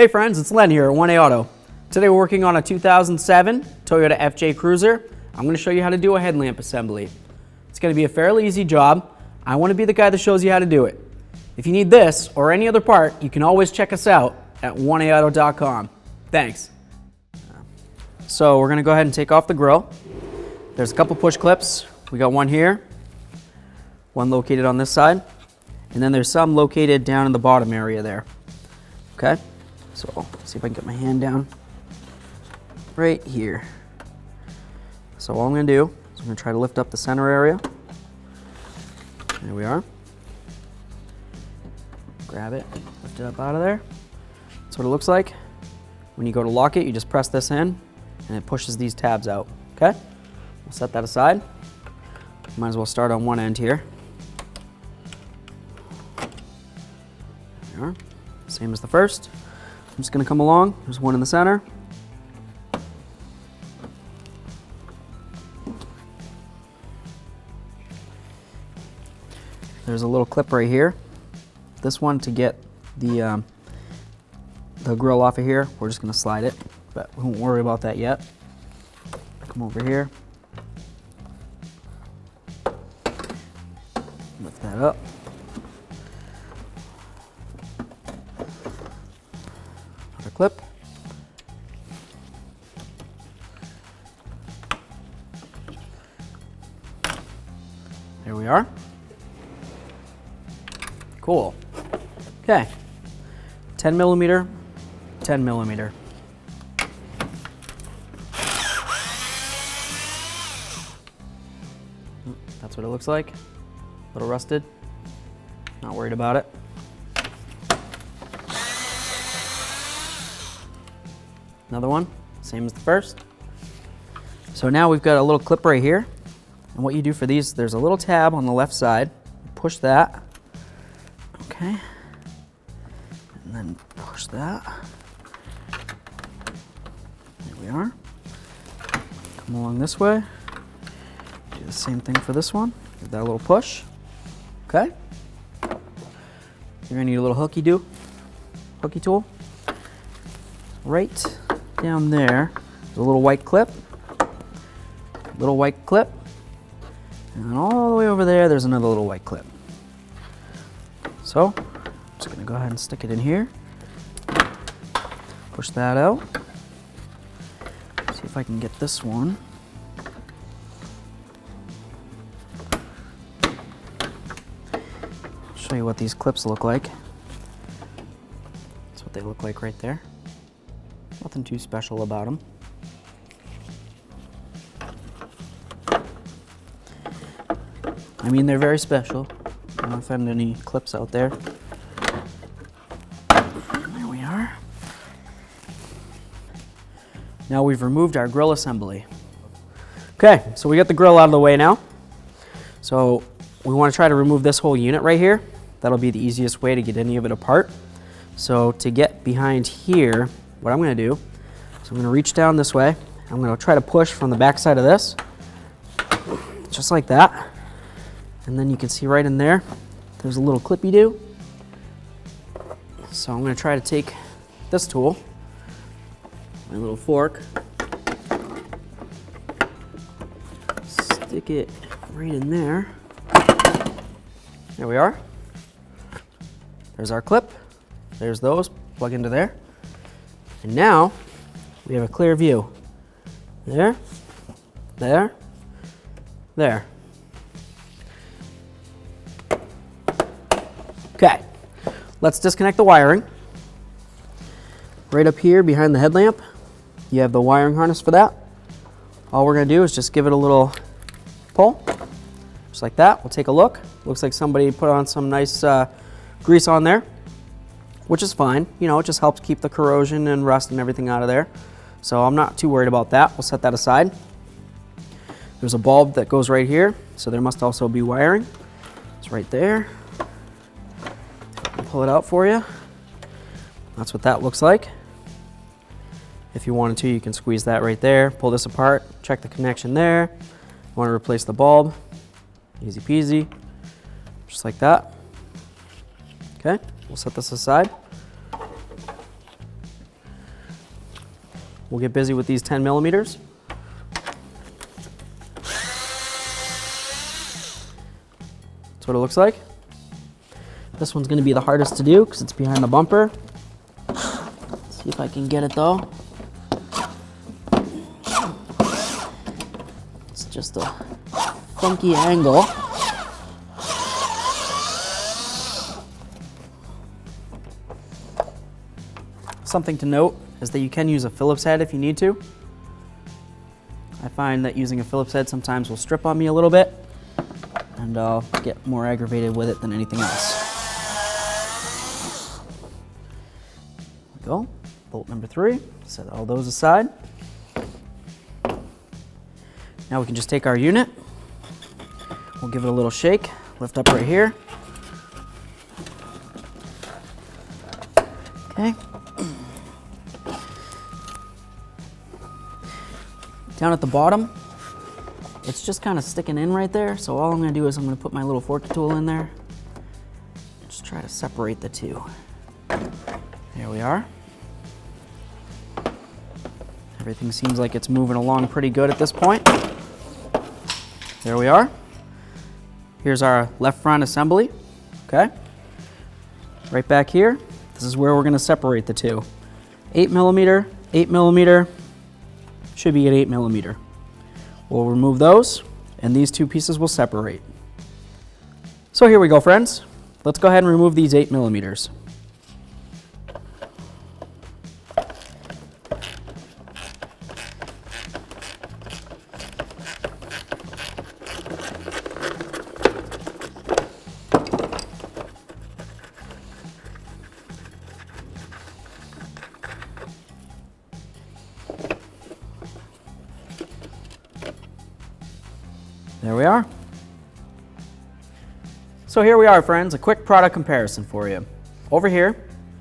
Hey friends, it's Len here at 1A Auto. Today we're working on a 2007 Toyota FJ Cruiser. I'm going to show you how to do a headlamp assembly. It's going to be a fairly easy job. I want to be the guy that shows you how to do it. If you need this or any other part, you can always check us out at 1aauto.com. Thanks. So we're going to go ahead and take off the grille. There's a couple push clips. We got one here, one located on this side, and then there's some located down in the bottom area there. Okay, so let's see if I can get my hand down right here. So all I'm going to do is I'm going to try to lift up the center area. There we are. Grab it, lift it up out of there. That's what it looks like. When you go to lock it, you just press this in and it pushes these tabs out. Okay, we'll set that aside. Might as well start on one end here. There we are. Same as the first. I'm just going to come along. There's one in the center. There's a little clip right here. This one, to get the grill off of here, we're just going to slide it, but we won't worry about that yet. Come over here. Lift that up. Another clip. There we are. Cool. Okay. 10 millimeter, 10 millimeter. That's what it looks like. A little rusted. Not worried about it. Another one, same as the first. So now we've got a little clip right here. And what you do for these, there's a little tab on the left side. Push that. Okay. And then push that. There we are. Come along this way. Do the same thing for this one. Give that a little push. Okay. You're gonna need a little hooky tool. Right down there, there's a little white clip. Little white clip. And then all the way over there, there's another little white clip. So, I'm just gonna go ahead and stick it in here. Push that out. See if I can get this one. Show you what these clips look like. That's what they look like right there. Nothing too special about them. I mean, they're very special. I don't find any clips out there. There we are. Now we've removed our grill assembly. Okay, so we got the grill out of the way now. So we want to try to remove this whole unit right here. That'll be the easiest way to get any of it apart. So to get behind here, what I'm going to do is I'm going to reach down this way. I'm going to try to push from the back side of this, just like that. And then you can see right in there, there's a little clippy-do. So I'm going to try to take this tool, my little fork, stick it right in there. There we are. There's our clip. There's those, plug into there. And now we have a clear view. There, there, there. Okay, let's disconnect the wiring. Right up here behind the headlamp, you have the wiring harness for that. All we're gonna do is just give it a little pull, just like that. We'll take a look. Looks like somebody put on some nice grease on there, which is fine. You know, it just helps keep the corrosion and rust and everything out of there. So I'm not too worried about that. We'll set that aside. There's a bulb that goes right here, so there must also be wiring. It's right there. Pull it out for you. That's what that looks like. If you wanted to, you can squeeze that right there, pull this apart, check the connection there. Want to replace the bulb, easy peasy, just like that. Okay, we'll set this aside. we'll get busy with these 10 millimeters. That's what it looks like. This one's gonna be the hardest to do because it's behind the bumper. Let's see if I can get it though. It's just a funky angle. Something to note is that you can use a Phillips head if you need to. I find that using a Phillips head sometimes will strip on me a little bit, and I'll get more aggravated with it than anything else. There we go. Bolt number 3. Set all those aside. Now we can just take our unit. We'll give it a little shake. Lift up right here. Okay. Down at the bottom, it's just kind of sticking in right there. So all I'm going to do is I'm going to put my little fork tool in there. Just try to separate the two. There we are. Everything seems like it's moving along pretty good at this point. There we are. Here's our left front assembly. Okay. Right back here, this is where we're going to separate the two. 8 millimeter, 8 millimeter. Should be at 8 millimeter. We'll remove those, and these two pieces will separate. So here we go, friends. Let's go ahead and remove these 8 millimeters. There we are. So here we are, friends, a quick product comparison for you. Over here,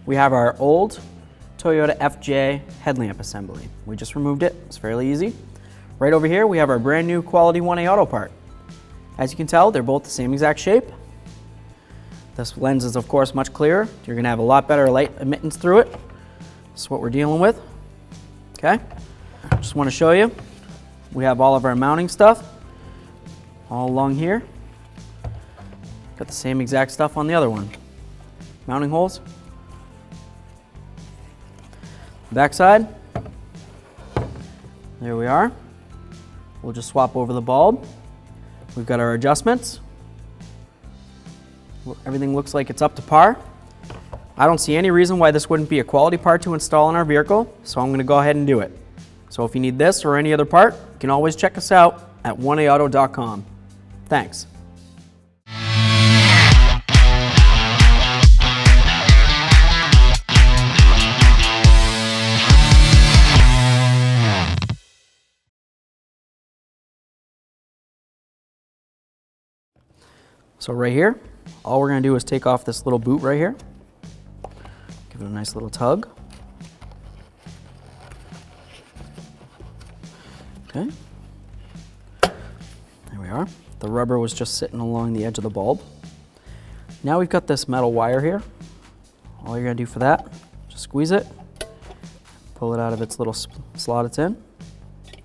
we have our old Toyota FJ headlamp assembly. We just removed it. It's fairly easy. Right over here, we have our brand new quality 1A auto part. As you can tell, they're both the same exact shape. This lens is, of course, much clearer. You're going to have a lot better light emittance through it. That's what we're dealing with. Okay. Just want to show you. We have all of our mounting stuff all along here. Got the same exact stuff on the other one. Mounting holes. Backside. There we are. We'll just swap over the bulb. We've got our adjustments. Everything looks like it's up to par. I don't see any reason why this wouldn't be a quality part to install in our vehicle, so I'm going to go ahead and do it. So if you need this or any other part, you can always check us out at 1aauto.com. Thanks. So right here, all we're going to do is take off this little boot right here. Give it a nice little tug. Okay. There we are. The rubber was just sitting along the edge of the bulb. Now we've got this metal wire here. All you're going to do for that, just squeeze it, pull it out of its little slot it's in. You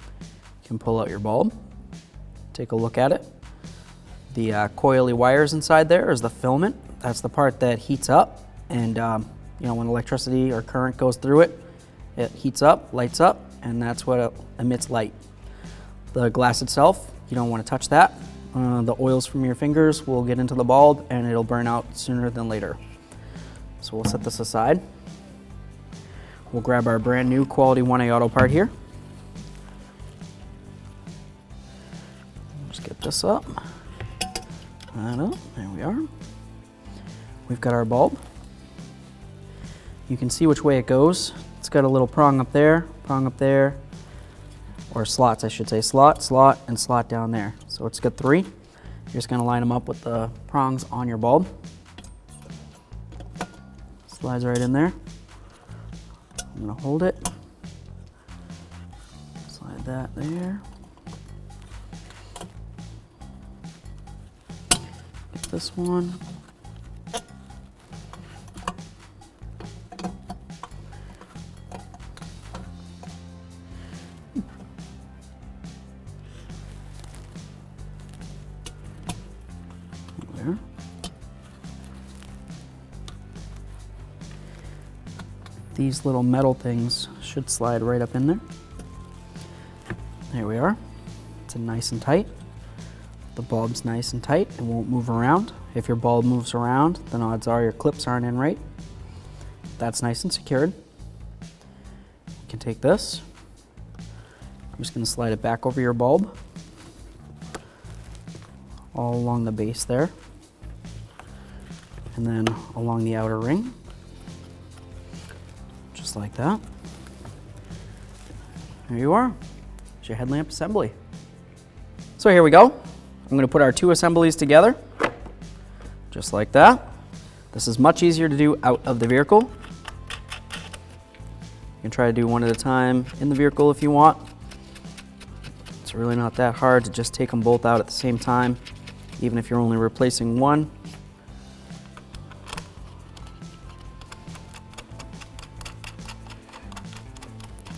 can pull out your bulb, take a look at it. The coily wires inside there is the filament. That's the part that heats up, and when electricity or current goes through it, it heats up, lights up, and that's what emits light. The glass itself, you don't want to touch that. The oils from your fingers will get into the bulb and it'll burn out sooner than later. So we'll set this aside. We'll grab our brand new quality 1A auto part here. Just get this up. There we are. We've got our bulb. You can see which way it goes. It's got a little prong up there, or slots, I should say. Slot, slot, and slot down there. So it's got 3. You're just going to line them up with the prongs on your bulb. Slides right in there. I'm going to hold it. Slide that there. Get this one. There. These little metal things should slide right up in there. There we are. It's nice and tight. The bulb's nice and tight. It won't move around. If your bulb moves around, then odds are your clips aren't in right. That's nice and secured. You can take this. I'm just going to slide it back over your bulb, all along the base there, and then along the outer ring, just like that. There you are. There's your headlamp assembly. So here we go. I'm going to put our two assemblies together, just like that. This is much easier to do out of the vehicle. You can try to do one at a time in the vehicle if you want. It's really not that hard to just take them both out at the same time, even if you're only replacing one.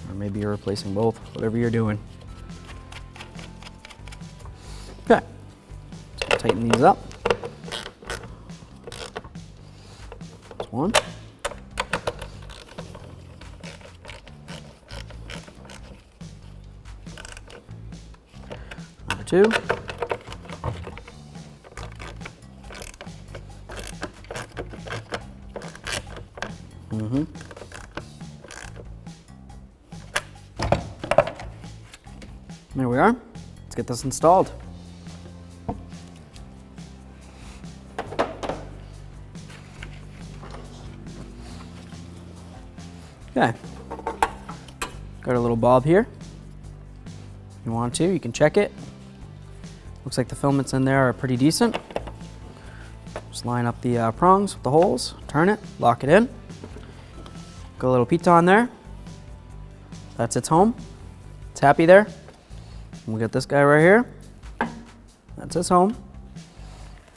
Or maybe you're replacing both, whatever you're doing. Okay, so tighten these up. That's one. Number two. There we are. Let's get this installed. Okay. Got a little bulb here. If you want to, you can check it. Looks like the filaments in there are pretty decent. Just line up the prongs with the holes, turn it, lock it in. Got a little piton there. That's its home. It's happy there. And we got this guy right here. That's his home.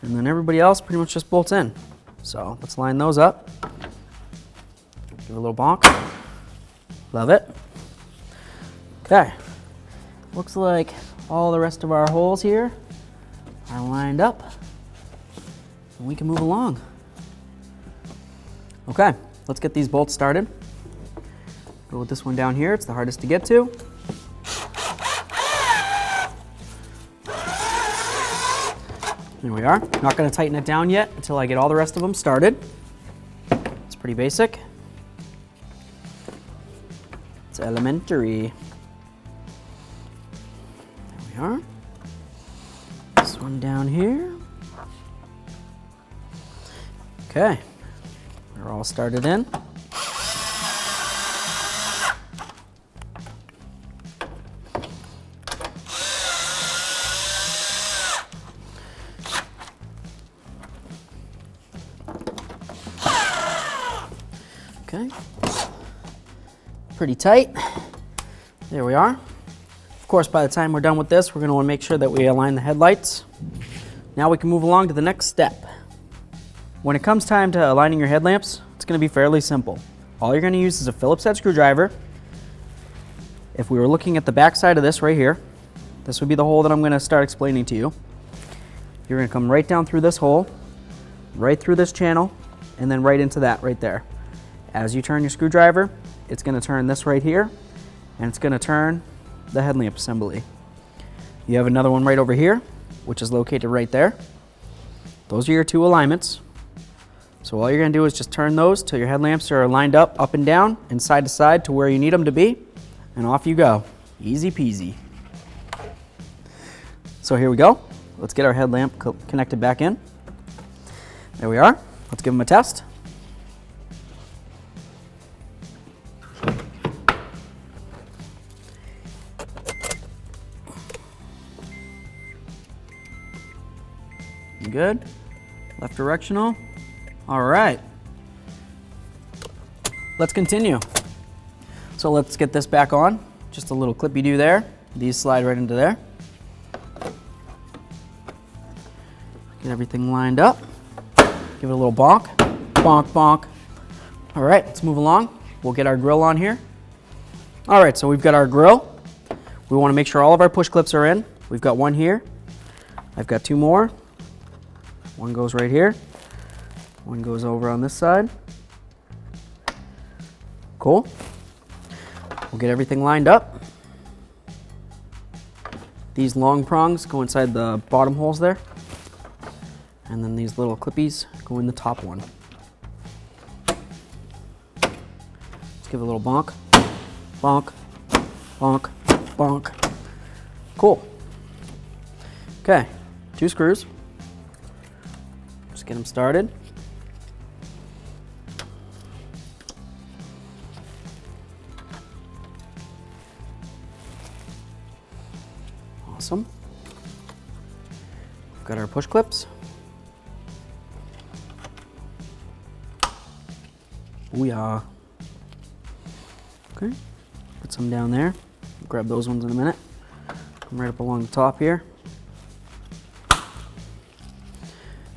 And then everybody else pretty much just bolts in. So let's line those up. Give it a little bonk. Love it. Okay. Looks like all the rest of our holes here are lined up. And we can move along. Okay, let's get these bolts started. Go with this one down here. It's the hardest to get to. There we are. Not going to tighten it down yet until I get all the rest of them started. It's pretty basic. It's elementary. There we are. This one down here. Okay. They're all started in. Okay, pretty tight. There we are. Of course, by the time we're done with this, we're going to want to make sure that we align the headlights. Now we can move along to the next step. When it comes time to aligning your headlamps, it's going to be fairly simple. All you're going to use is a Phillips head screwdriver. If we were looking at the back side of this right here, this would be the hole that I'm going to start explaining to you. You're going to come right down through this hole, right through this channel, and then right into that right there. As you turn your screwdriver, it's going to turn this right here, and it's going to turn the headlamp assembly. You have another one right over here, which is located right there. Those are your two alignments. So all you're going to do is just turn those till your headlamps are lined up and down, and side to side to where you need them to be, and off you go. Easy peasy. So here we go. Let's get our headlamp connected back in. There we are. Let's give them a test. Good. Left directional. All right. Let's continue. So let's get this back on. Just a little clippy do there. These slide right into there. Get everything lined up. Give it a little bonk. Bonk, bonk. All right, let's move along. We'll get our grill on here. All right, so we've got our grill. We want to make sure all of our push clips are in. We've got one here. I've got two more. One goes right here. One goes over on this side. Cool. We'll get everything lined up. These long prongs go inside the bottom holes there. And then these little clippies go in the top one. Let's give it a little bonk. Bonk. Bonk. Bonk. Cool. Okay, 2 screws. Just get them started. Awesome. We've got our push clips. Booyah. Okay, put some down there. Grab those ones in a minute. Come right up along the top here.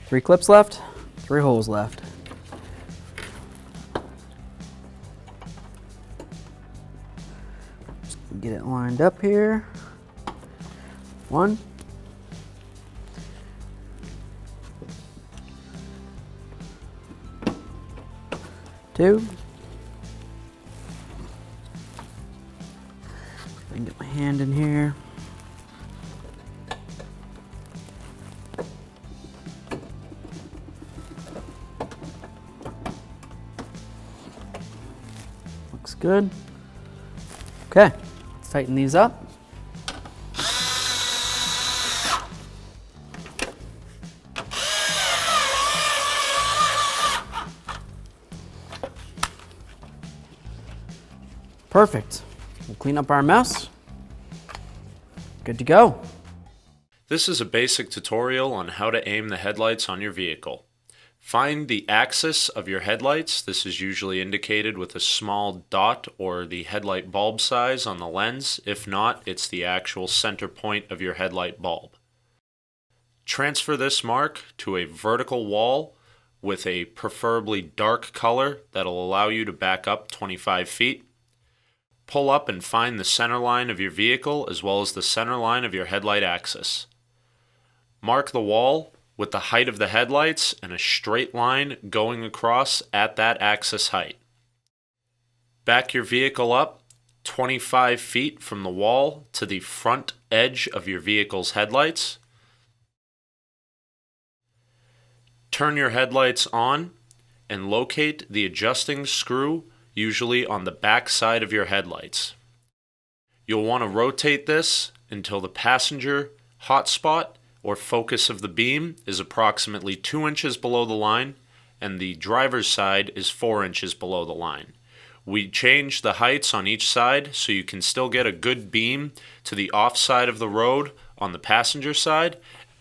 3 clips left, 3 holes left. Just get it lined up here. 1. 2. I can get my hand in here. Looks good. Okay, let's tighten these up. Perfect. We'll clean up our mess. Good to go. This is a basic tutorial on how to aim the headlights on your vehicle. Find the axis of your headlights. This is usually indicated with a small dot or the headlight bulb size on the lens. If not, it's the actual center point of your headlight bulb. Transfer this mark to a vertical wall with a preferably dark color that'll allow you to back up 25 feet. Pull up and find the center line of your vehicle as well as the center line of your headlight axis. Mark the wall with the height of the headlights and a straight line going across at that axis height. Back your vehicle up 25 feet from the wall to the front edge of your vehicle's headlights. Turn your headlights on and locate the adjusting screw usually on the back side of your headlights. You'll want to rotate this until the passenger hotspot or focus of the beam is approximately 2 inches below the line and the driver's side is 4 inches below the line. We change the heights on each side so you can still get a good beam to the off side of the road on the passenger side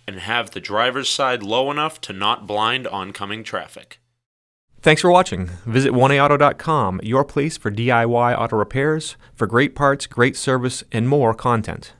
and have the driver's side low enough to not blind oncoming traffic. Thanks for watching. Visit 1aauto.com, your place for DIY auto repairs, for great parts, great service, and more content.